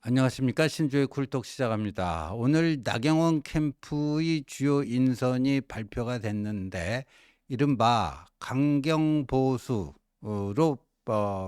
안녕하십니까. 신조의 쿨톡 시작합니다. 오늘 나경원 캠프의 주요 인선이 발표가 됐는데 이른바 강경보수로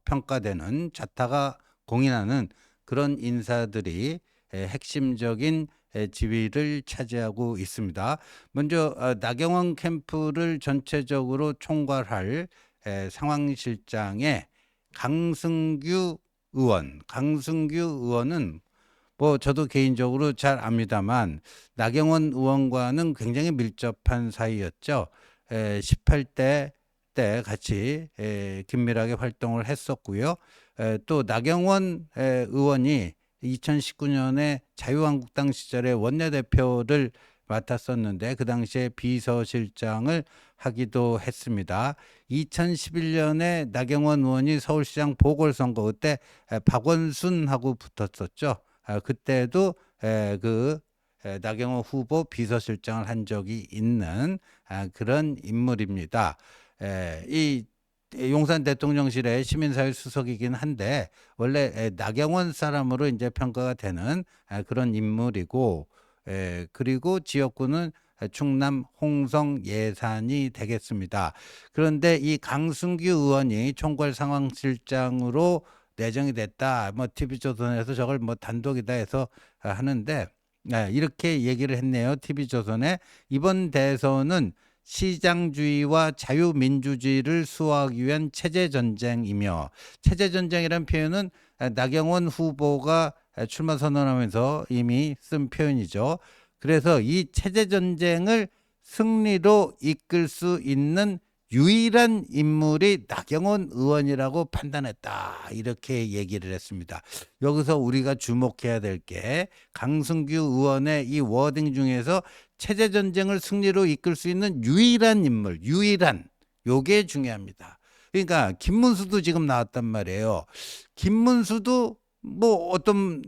평가되는 좌타가 공인하는 그런 인사들이 핵심적인 지위를 차지하고 있습니다. 먼저 나경원 캠프를 전체적으로 총괄할 상황실장의 강승규 강승규 의원은 뭐 저도 개인적으로 잘 압니다만 나경원 의원과는 굉장히 밀접한 사이였죠. 18대 때 같이 긴밀하게 활동을 했었고요. 또 나경원 의원이 2019년에 자유한국당 시절에 원내대표를 맡았었는데 그 당시에 비서실장을 하기도 했습니다. 2011년에 나경원 의원이 서울시장 보궐선거 그때 박원순하고 붙었었죠. 그때도 나경원 후보 비서실장을 한 적이 있는 그런 인물입니다. 이 용산 대통령실의 시민사회 수석이긴 한데 원래 나경원 사람으로 이제 평가가 되는 그런 인물이고, 그리고 지역구는 충남 홍성 예산이 되겠습니다. 그런데 이 강승규 의원이 총괄 상황실장으로 내정이 됐다. 뭐 TV조선에서 저걸 뭐 단독이다 해서 하는데 이렇게 얘기를 했네요. TV조선에 이번 대선은 시장주의와 자유민주주의를 수호하기 위한 체제전쟁이며, 체제전쟁이라는 표현은 나경원 후보가 출마 선언하면서 이미 쓴 표현이죠. 그래서 이 체제전쟁을 승리로 이끌 수 있는 유일한 인물이 나경원 의원이라고 판단했다. 이렇게 얘기를 했습니다. 여기서 우리가 주목해야 될 게 강승규 의원의 이 워딩 중에서 체제전쟁을 승리로 이끌 수 있는 유일한 인물, 유일한, 요게 중요합니다. 그러니까 김문수도 지금 나왔단 말이에요. 김문수도 뭐 어떤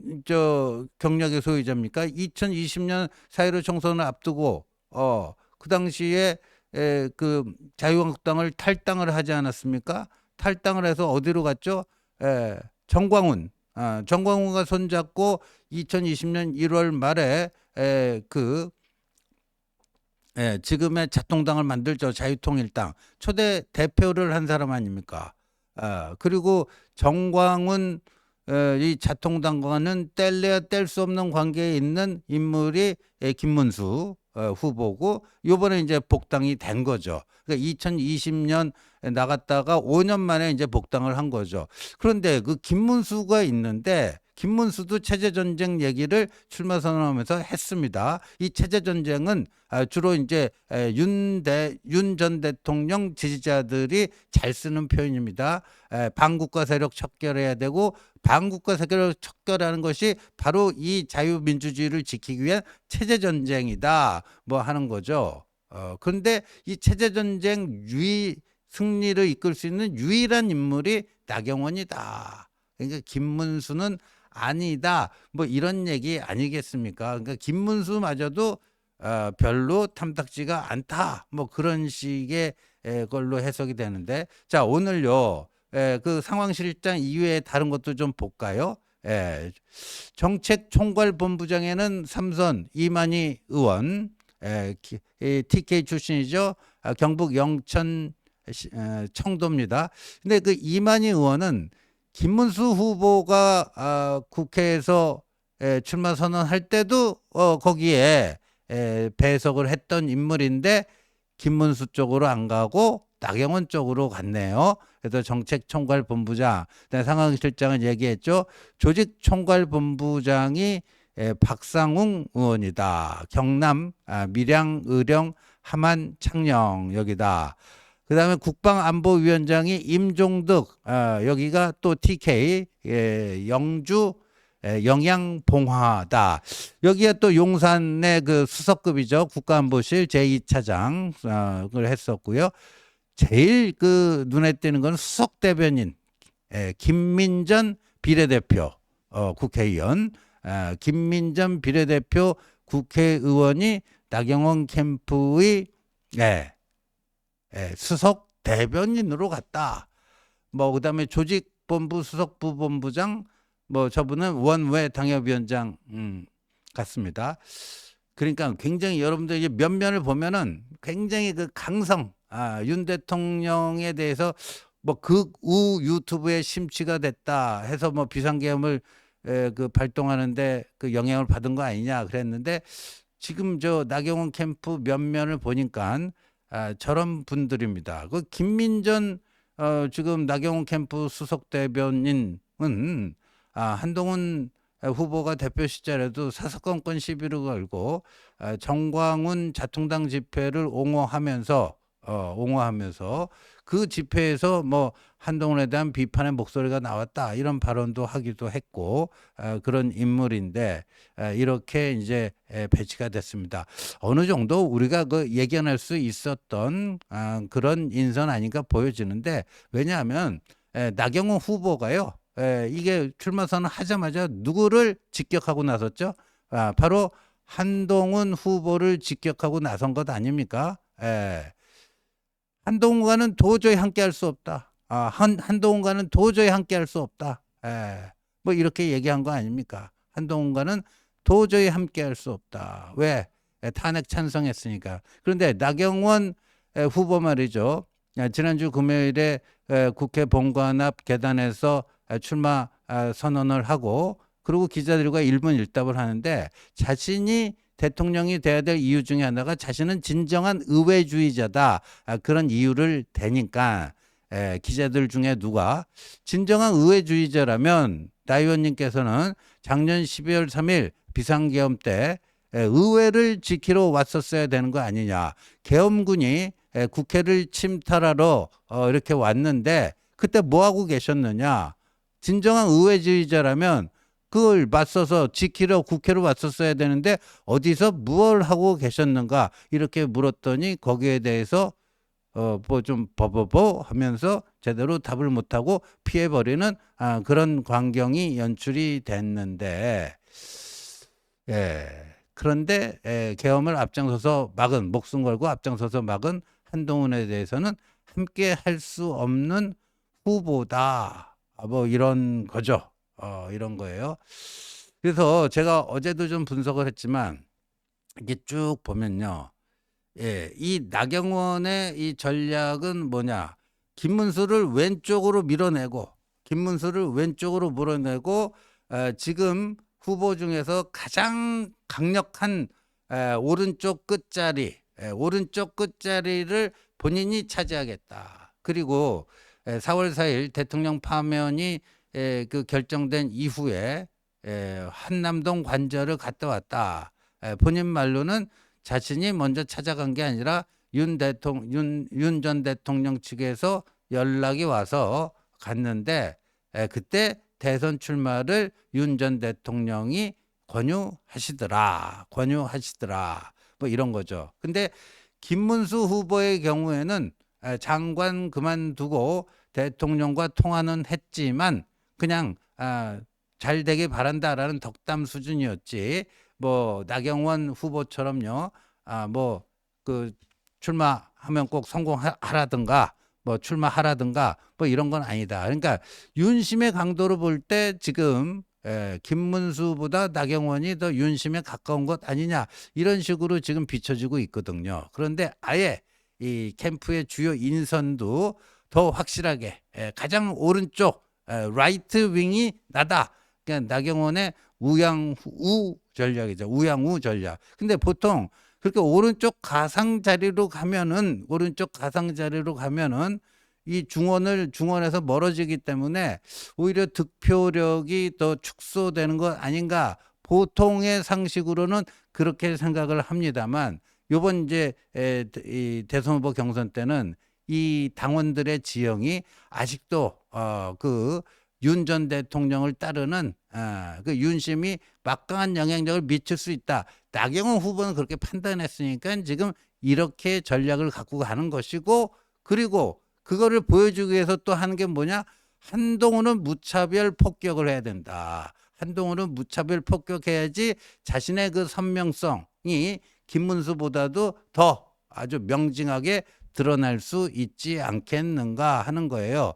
경력의 소유자입니까? 2020년 4.15 총선을 앞두고 그 당시에 그 자유한국당을 탈당을 하지 않았습니까? 탈당을 해서 어디로 갔죠? 정광훈. 정광훈과 손잡고 2020년 1월 말에 지금의 자통당을 만들죠. 자유통일당. 초대 대표를 한 사람 아닙니까? 그리고 정광훈 이 자통당과는 뗄래야 뗄 수 없는 관계에 있는 인물이 김문수 후보고, 요번에 이제 복당이 된 거죠. 그러니까 2020년 나갔다가 5년 만에 이제 복당을 한 거죠. 그런데 그 김문수가 있는데 김문수도 체제전쟁 얘기를 출마 선언하면서 했습니다. 이 체제전쟁은 주로 이제 윤 전 대통령 지지자들이 잘 쓰는 표현입니다. 반국가 세력 척결해야 되고, 반국가 세력을 척결하는 것이 바로 이 자유민주주의를 지키기 위한 체제전쟁이다. 뭐 하는 거죠. 그런데 이 체제전쟁 승리를 이끌 수 있는 유일한 인물이 나경원이다. 그러니까 김문수는 아니다. 뭐 이런 얘기 아니겠습니까? 그러니까 김문수마저도 별로 탐탁지가 않다. 뭐 그런 식의 걸로 해석이 되는데, 자, 오늘요. 그 상황실장 이외에 다른 것도 좀 볼까요? 정책총괄본부장에는 삼선 이만희 의원, TK 출신이죠. 경북 영천 청도입니다. 근데 그 이만희 의원은 김문수 후보가 국회에서 출마 선언할 때도 거기에 배석을 했던 인물인데 김문수 쪽으로 안 가고 나경원 쪽으로 갔네요. 그래서 정책총괄본부장, 상황실장은 얘기했죠. 조직총괄본부장이 박상웅 의원이다. 경남 밀양, 의령, 함안, 창녕 여기다. 그 다음에 국방안보위원장이 임종득, 여기가 또 TK, 영주, 영양봉화다. 여기에 또 용산의 그 수석급이죠. 국가안보실 제2차장을 했었고요. 제일 그 눈에 띄는 건 수석 대변인, 김민전 비례대표, 국회의원, 김민전 비례대표 국회의원이 나경원 캠프의 수석 대변인으로 갔다. 뭐 그다음에 조직본부 수석부본부장, 뭐 저분은 원외 당협위원장 같습니다. 그러니까 굉장히 여러분들 이제 면면을 보면은 굉장히 그 강성, 윤 대통령에 대해서 뭐 극우 유튜브에 심취가 됐다 해서 뭐 비상계엄을 그 발동하는데 그 영향을 받은 거 아니냐 그랬는데, 지금 저 나경원 캠프 면면을 보니까 저런 분들입니다. 그 김민전 지금 나경원 캠프 수석 대변인은 한동훈 후보가 대표 시절에도 사사건건 시비를 걸고 정광훈 자통당 집회를 옹호하면서 그 집회에서 뭐 한동훈에 대한 비판의 목소리가 나왔다 이런 발언도 하기도 했고 그런 인물인데 이렇게 이제 배치가 됐습니다. 어느 정도 우리가 그 예견할 수 있었던 그런 인선 아닌가 보여지는데, 왜냐하면 나경원 후보가요, 이게 출마 선언하자마자 누구를 직격하고 나섰죠? 바로 한동훈 후보를 직격하고 나선 것 아닙니까? 한동훈과는 도저히 함께할 수 없다. 한동훈과는 도저히 함께할 수 없다. 뭐 이렇게 얘기한 거 아닙니까? 한동훈과는 도저히 함께할 수 없다. 왜? 탄핵 찬성했으니까. 그런데 나경원 후보 말이죠. 지난주 금요일에 국회 본관 앞 계단에서 출마 선언을 하고, 그리고 기자들과 1분 1답을 하는데, 자신이 대통령이 돼야 될 이유 중에 하나가 자신은 진정한 의회주의자다. 그런 이유를 대니까 기자들 중에 누가 진정한 의회주의자라면 나 의원님께서는 작년 12월 3일 비상계엄 때 의회를 지키러 왔었어야 되는 거 아니냐. 계엄군이 국회를 침탈하러 이렇게 왔는데 그때 뭐 하고 계셨느냐. 진정한 의회주의자라면 그걸 맞서서 지키러 국회로 왔었어야 되는데 어디서 무엇을 하고 계셨는가 이렇게 물었더니 거기에 대해서 뭐 좀 버버버 하면서 제대로 답을 못하고 피해버리는 그런 광경이 연출이 됐는데, 그런데 계엄을 앞장서서 막은, 목숨 걸고 앞장서서 막은 한동훈에 대해서는 함께 할 수 없는 후보다. 뭐 이런 거죠. 이런 거예요. 그래서 제가 어제도 좀 분석을 했지만 이게 쭉 보면요. 이 나경원의 이 전략은 뭐냐? 김문수를 왼쪽으로 밀어내고, 지금 후보 중에서 가장 강력한 오른쪽 끝자리를 본인이 차지하겠다. 그리고 4월 4일 대통령 파면이 그 결정된 이후에 한남동 관저를 갔다 왔다. 본인 말로는 자신이 먼저 찾아간 게 아니라 윤 전 대통령 측에서 연락이 와서 갔는데, 그때 대선 출마를 윤 전 대통령이 권유하시더라. 뭐 이런 거죠. 근데 김문수 후보의 경우에는 장관 그만두고 대통령과 통화는 했지만 그냥 잘 되길 바란다라는 덕담 수준이었지, 뭐 나경원 후보처럼요, 뭐 그 출마하면 꼭 성공하라든가 뭐 출마하라든가 뭐 이런 건 아니다. 그러니까 윤심의 강도로 볼 때 지금 김문수보다 나경원이 더 윤심에 가까운 것 아니냐, 이런 식으로 지금 비춰지고 있거든요. 그런데 아예 이 캠프의 주요 인선도 더 확실하게 가장 오른쪽 라이트 윙이 나다. 그러니까 나경원의 우양우 전략이죠. 우양우 전략. 근데 보통 그렇게 오른쪽 가상자리로 가면은 이 중원에서 멀어지기 때문에 오히려 득표력이 더 축소되는 것 아닌가. 보통의 상식으로는 그렇게 생각을 합니다만, 요번 이제 이 대선 후보 경선 때는 이 당원들의 지형이 아직도 그 윤 전 대통령을 따르는 그 윤심이 막강한 영향력을 미칠 수 있다. 나경원 후보는 그렇게 판단했으니까 지금 이렇게 전략을 갖고 가는 것이고, 그리고 그거를 보여주기 위해서 또 하는 게 뭐냐? 한동훈은 무차별 폭격을 해야 된다. 한동훈은 무차별 폭격해야지 자신의 그 선명성이 김문수보다도 더 아주 명징하게 드러날 수 있지 않겠는가 하는 거예요.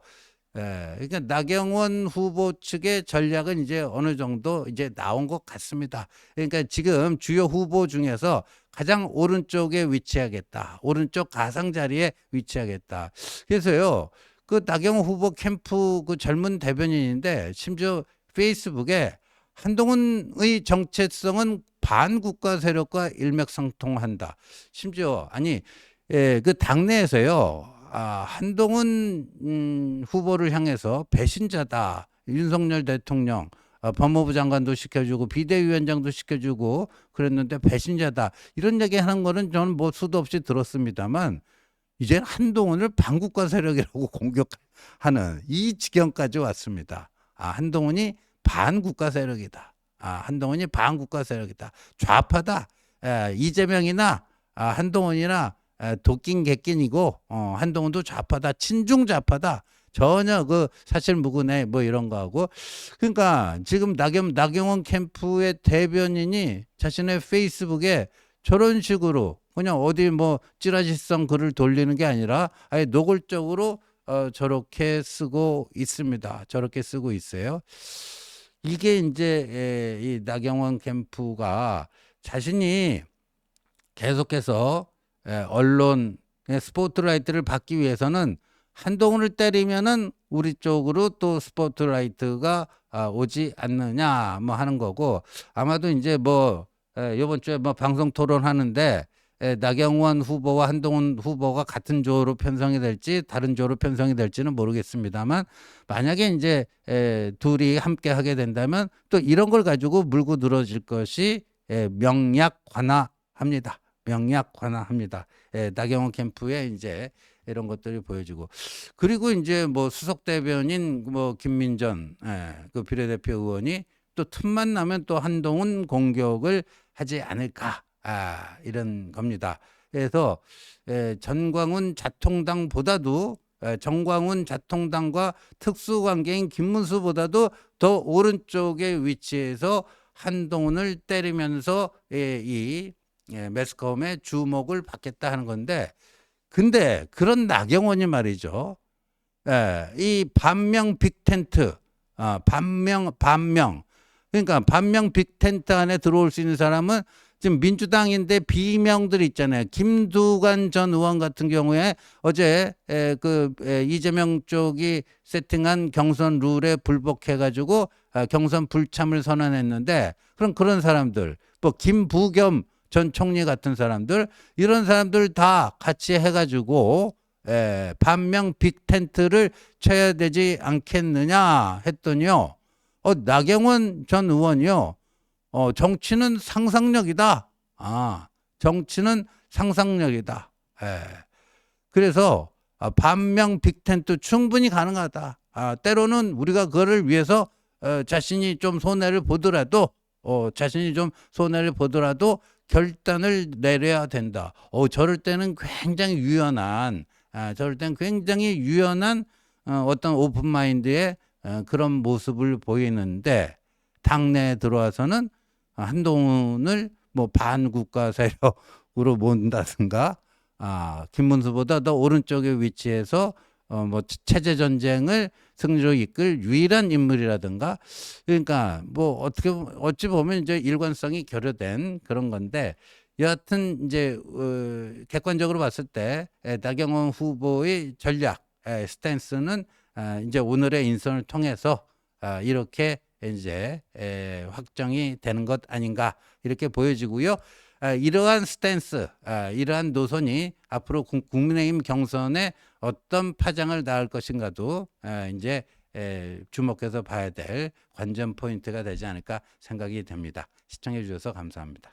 그러니까 나경원 후보 측의 전략은 이제 어느 정도 이제 나온 것 같습니다. 그러니까 지금 주요 후보 중에서 가장 오른쪽에 위치하겠다. 오른쪽 가상자리에 위치하겠다. 그래서요, 그 나경원 후보 캠프 그 젊은 대변인인데 심지어 페이스북에 한동훈의 정체성은 반국가 세력과 일맥상통한다. 심지어 아니 그 당내에서요. 한동훈 후보를 향해서 배신자다. 윤석열 대통령 법무부 장관도 시켜주고 비대위원장도 시켜주고 그랬는데 배신자다. 이런 얘기 하는 거는 저는 뭐 수도 없이 들었습니다만 이제 한동훈을 반국가 세력이라고 공격하는 이 지경까지 왔습니다. 한동훈이 반국가 세력이다. 한동훈이 반국가 세력이다. 좌파다. 이재명이나 한동훈이나 도낀 객낀이고 한동훈도 좌파다. 친중 좌파다. 전혀 그 사실무근해 뭐 이런 거하고. 그러니까 지금 나경원 캠프의 대변인이 자신의 페이스북에 저런 식으로 그냥 어디 뭐 찌라시성 글을 돌리는 게 아니라 아예 노골적으로 저렇게 쓰고 있습니다. 저렇게 쓰고 있어요. 이게 이제 이 나경원 캠프가 자신이 계속해서 언론 스포트라이트를 받기 위해서는 한동훈을 때리면은 우리 쪽으로 또 스포트라이트가 오지 않느냐 뭐 하는 거고, 아마도 이제 뭐 이번 주에 뭐 방송 토론하는데 나경원 후보와 한동훈 후보가 같은 조로 편성이 될지 다른 조로 편성이 될지는 모르겠습니다만, 만약에 이제 둘이 함께 하게 된다면 또 이런 걸 가지고 물고 늘어질 것이 명약관화합니다. 명약관화합니다. 나경원 캠프에 이제 이런 것들이 보여지고, 그리고 이제 뭐 수석 대변인 뭐 김민전 그 비례대표 의원이 또 틈만 나면 또 한동훈 공격을 하지 않을까 이런 겁니다. 그래서 전광훈 자통당보다도 정광훈 자통당과 특수관계인 김문수보다도 더 오른쪽에 위치해서 한동훈을 때리면서 이 매스컴의 주목을 받겠다 하는 건데, 근데 그런 나경원이 말이죠. 이 반명 빅텐트, 반명. 그러니까 반명 빅텐트 안에 들어올 수 있는 사람은 지금 민주당인데 비명들 있잖아요. 김두관 전 의원 같은 경우에 어제 이재명 쪽이 세팅한 경선 룰에 불복해가지고 경선 불참을 선언했는데, 그런 사람들, 뭐 김부겸 전 총리 같은 사람들, 이런 사람들 다 같이 해가지고 반명 빅텐트를 쳐야 되지 않겠느냐 했더니요. 나경원 전 의원이요. 정치는 상상력이다. 정치는 상상력이다. 그래서 반명 빅텐트 충분히 가능하다. 때로는 우리가 그거를 위해서 자신이 좀 손해를 보더라도 결단을 내려야 된다. 저럴 때는 굉장히 유연한 어떤 오픈마인드의 그런 모습을 보이는데, 당내에 들어와서는 한동훈을 뭐 반국가 세력으로 본다든가, 김문수보다 더 오른쪽에 위치해서 뭐 체제 전쟁을 승리로 이끌 유일한 인물이라든가, 그러니까 뭐 어찌 보면 이제 일관성이 결여된 그런 건데, 여하튼 이제 객관적으로 봤을 때 나경원 후보의 전략 스탠스는 이제 오늘의 인선을 통해서 이렇게 이제 확정이 되는 것 아닌가 이렇게 보여지고요. 이러한 스탠스, 이러한 노선이 앞으로 국민의힘 경선에 어떤 파장을 낳을 것인가도 이제 주목해서 봐야 될 관전 포인트가 되지 않을까 생각이 됩니다. 시청해 주셔서 감사합니다.